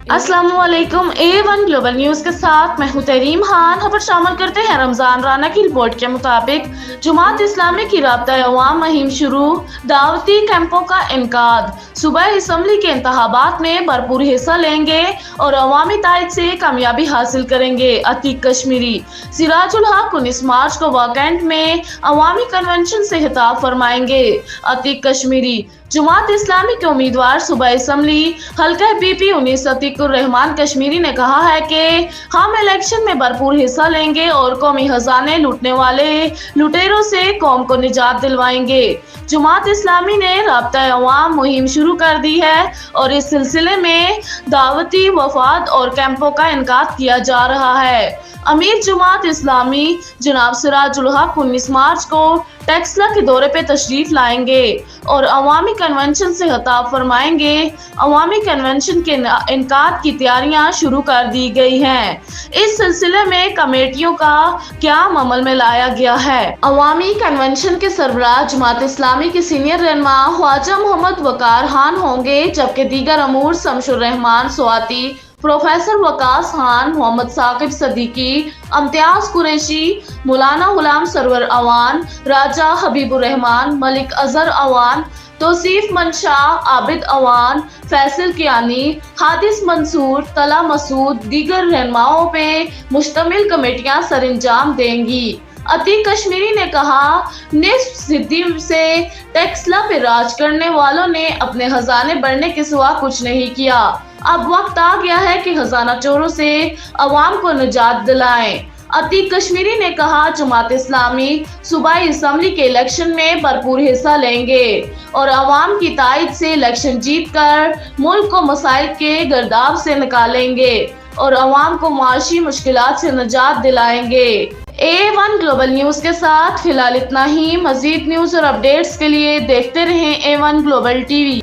अस्सलामुअलैकुम। A1 global news के साथ मैं हूं तरीम खान। खबर शामिल करते हैं। रमजान राना की रिपोर्ट के मुताबिक जमात इस्लामी की राब्ता अवाम मुहिम शुरू, दावती कैंपों का इनकाद। सूबाई असम्बली के इंतखाबात में भरपूर हिस्सा लेंगे और अवामी तायद से कामयाबी हासिल करेंगे। अतीक कश्मीरी। सिराजुल हक 19 मार्च को वाकैंट में अवामी कन्वेंशन से खिताब फरमाएंगे। अतीक कश्मीरी। जमात इस्लामी के उम्मीदवार सूबाई असम्बली हल्का PP 19 अतीकुर रहमान कश्मीरी ने कहा है कि हम इलेक्शन में भरपूर हिस्सा लेंगे और कौमी खजाने लूटने वाले लुटेरों से कौम को निजात दिलवाएंगे। जमात इस्लामी ने राब्ता अवाम मुहिम शुरू कर दी है और इस सिलसिले में दावती वफाद और कैंपों का इनकाद किया जा रहा है। अमीर जमात इस्लामी जनाब सिराजुल हक 19 मार्च को टेक्सला के दौरे पे तशरीफ लाएंगे और अवामी कन्वेंशन से खिताब फरमाएंगे। अवामी कन्वेंशन के इनकाद की तैयारियां शुरू कर दी गई हैं। इस सिलसिले में कमेटियों का क़याम अमल में लाया गया है। अवामी कन्वेंशन के सरबराह जमात इस्लामी के सीनियर रहनुमा ख्वाजा मोहम्मद वकार खान होंगे, जबकि दीगर अमूर शमशुर रहमान स्वाति, प्रोफेसर वकास खान, मोहम्मद साकिब सदीकी, इम्तियाज कुरैशी, मौलाना गुलाम सरवर अवान, राजा हबीबुर रहमान, मलिक अजहर अवान, तौसीफ मंशा, आबिद अवान, फैसल कियानी, हादिस मंसूर, तला मसूद, दीगर रहनुमाओं पे मुश्तमिल कमेटियां सरंजाम देंगी। अतीक कश्मीरी ने कहा, निस्फ सिद्दी से टेक्सला पे राज करने वालों ने अपने खजाने बढ़ने के सिवा कुछ नहीं किया। अब वक्त आ गया है कि खजाना चोरों से अवाम को निजात दिलाएं। अतीक कश्मीरी ने कहा, जमात इस्लामी सूबाई असम्बली के इलेक्शन में भरपूर हिस्सा लेंगे और अवाम की तायद से इलेक्शन जीत कर मुल्क को मसाइल के गर्दाब से निकालेंगे और अवाम को माशी मुश्किलात से निजात दिलाएंगे। A1 ग्लोबल न्यूज के साथ फिलहाल इतना ही। मजीद न्यूज और अपडेट्स के लिए देखते रहें A1 ग्लोबल TV।